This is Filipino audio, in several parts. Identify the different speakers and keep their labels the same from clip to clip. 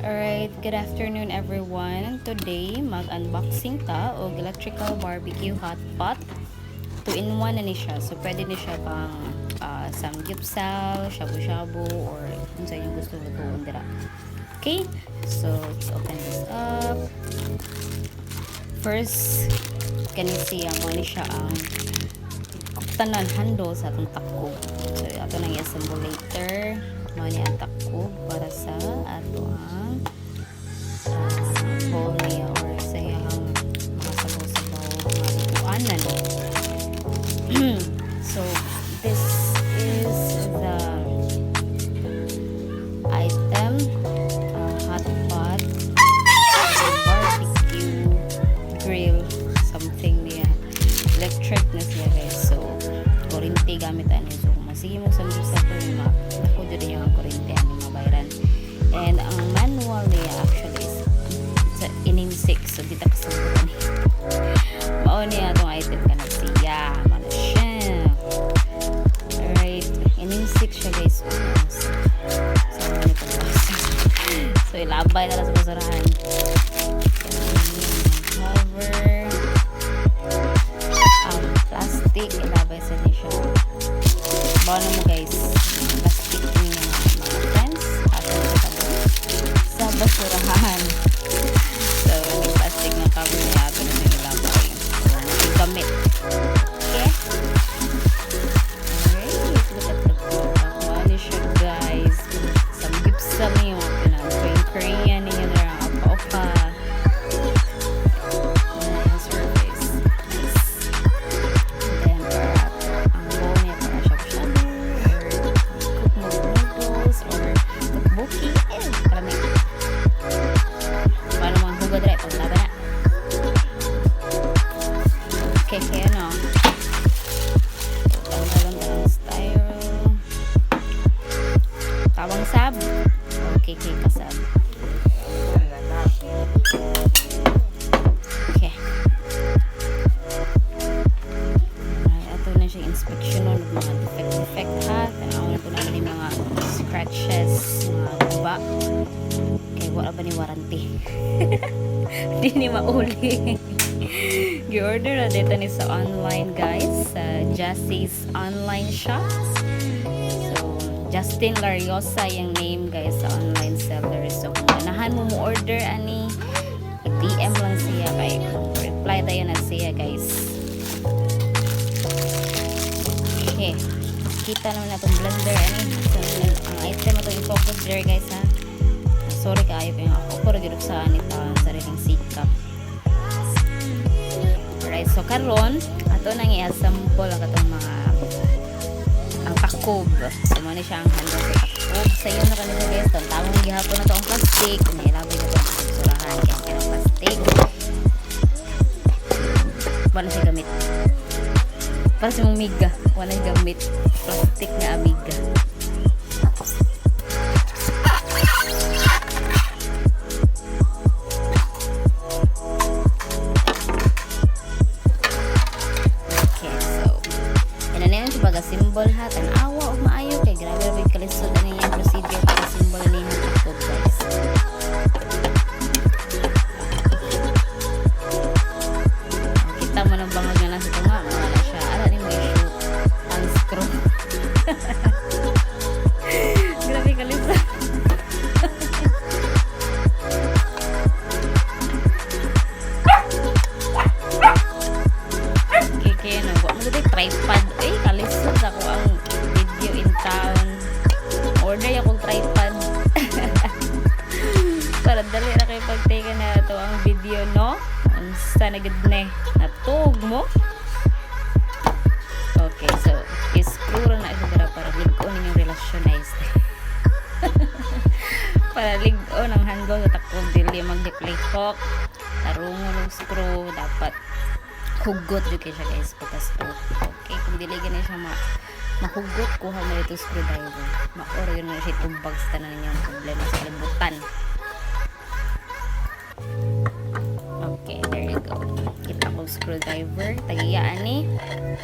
Speaker 1: Alright, good afternoon everyone. Today, mag-unboxing ta og electrical barbecue hotpot. 2-in-1 na ni siya. So, pwede ni siya pang samgyupsal, shabu-shabu, or kung sa inyong gusto lutuin dira. Okay, so let's open this up. First, kani siya mo ni siya ang tanan handle sa atong takog. So, ato nang i-assemble later. Mo ni ang takog para sa ato ang bowl niya or sa iyang mga sabaw-sabaw mga ituanan. So, this is the item, hotpot, barbecue grill, something niya. Electric na siya guys. So, kurinti gamit ani. So, masige mo sambusa ko yung ako dito yung kurinti ani mabayran. And ang manual niya actually is sa inim 6. So, dito kasabutan niya. Mao niya itong item ka na siya. Mana siya. Alright. Inim 6 siya guys. So, ilabay na lang sa basurahan. Cover. Plastic. Ilabay sa niya siya. Bawa na mo guys. Plastic niya mga friends. At sa basurahan. So, may plastic na cover niya. Ito na siya ilabay. So, gamit. Okay? Alright. Look at the product. Ano siya guys. Samgyupsal niyo. Korean niya na lang. Opa-opa. Nice surface. Nice. And then, para ang bowl niya para shabu-shabu or cook mo noodles or tteokbokki. Karami. Paano mga hugad rin? Paglaban na. Okay, kaya no. Tanggalon ka ng styro. Tawang sab. Okay, kasab. Okay. Alright, ito na siya inspection ng mga defect ha. Tanaw na ito naman yung mga scratches, mga guba. Okay, wala ba ni warranty? Hindi ni mauli. Gi-order na dito ni sa online guys, sa Jassie's online shop. So, Justin Lariosa yung name guys sa online seller. So, kung ganahan mo order ani, DM lang siya kay reply tayo na siya guys. Okay. Kita naman na itong blender ani. So, ang item na itong i-focus there guys ha. Sorry kaayo pa yung ako. Pero gilog sa anita sariling sikap. Alright. So, karon ato nang i-assemble ang itong mga ang takob. So, muna siya ang handle sa takob. Sa iyo na kanila guys. Tawang gihapon na ito ang plastic. Nilabay na ito ang surahan. Kaya ang plastic. Wala siya gamit. Para sa mong miga. Wala siya gamit. Plastic na amiga. Symbol ha, tanawa o maayo kay grabe rin kalisod na niya procedure para symbol na niya takog guys. Kita mo ng bangag na nasa tunga, wala siya, ala ni mo i-shoot ang screw. Grabe kalisod. Kaya na, huwag mo dito tripod. Kalisod ako ang video in town. Order akong tripod. Para dali na kayo pagtake na ito ang video, no? Sa nagad na natug mo. Okay, so screw na ito para ligo ninyong relasyon guys. Para ligo ng handle sa takong dili mag-deflate hook. Tarungo ng screw dapat hugot juga siya guys pagka-screw. Okay, kung dili ganun siya mahugot, kuha mo ito screwdriver. Ma-or yun na siya tumbag sa tanan niya ang problema sa kalibutan. Okay, there you go. Kita ko screwdriver. Tagiyaan ni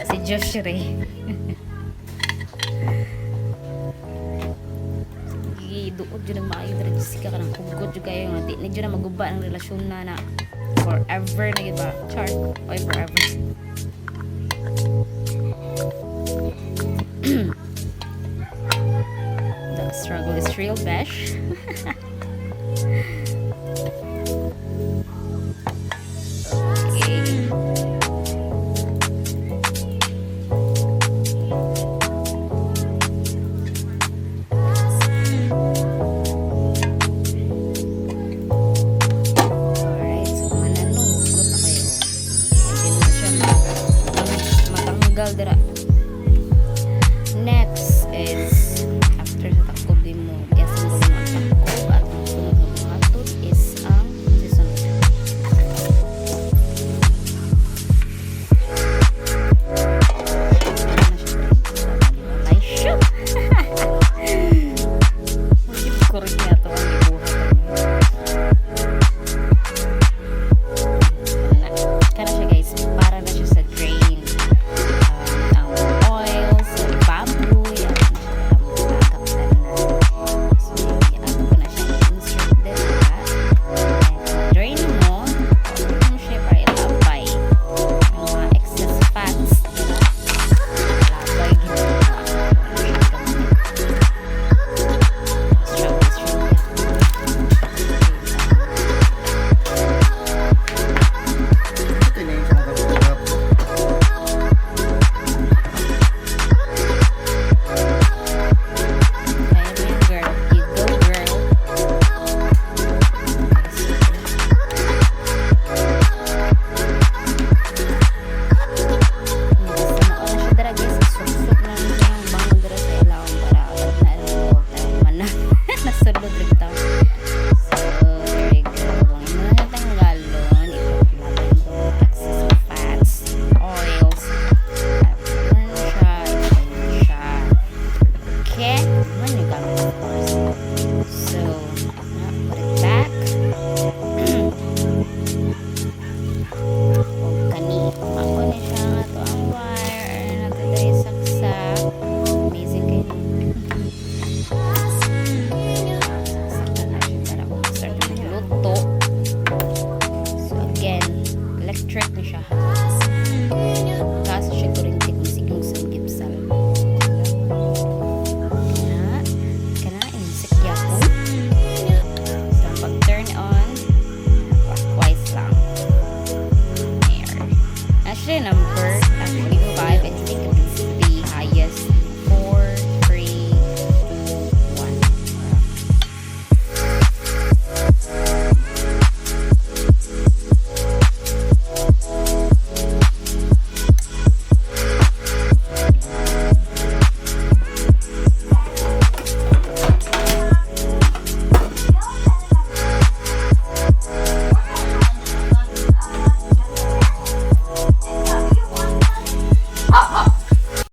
Speaker 1: si Josh Ray. Duod huwag dyan ang maayo dara Jessica ka ng hugot yung kayo nga di na dyan na maguba ang relasyon na forever na iba char oy forever. The struggle is real besh.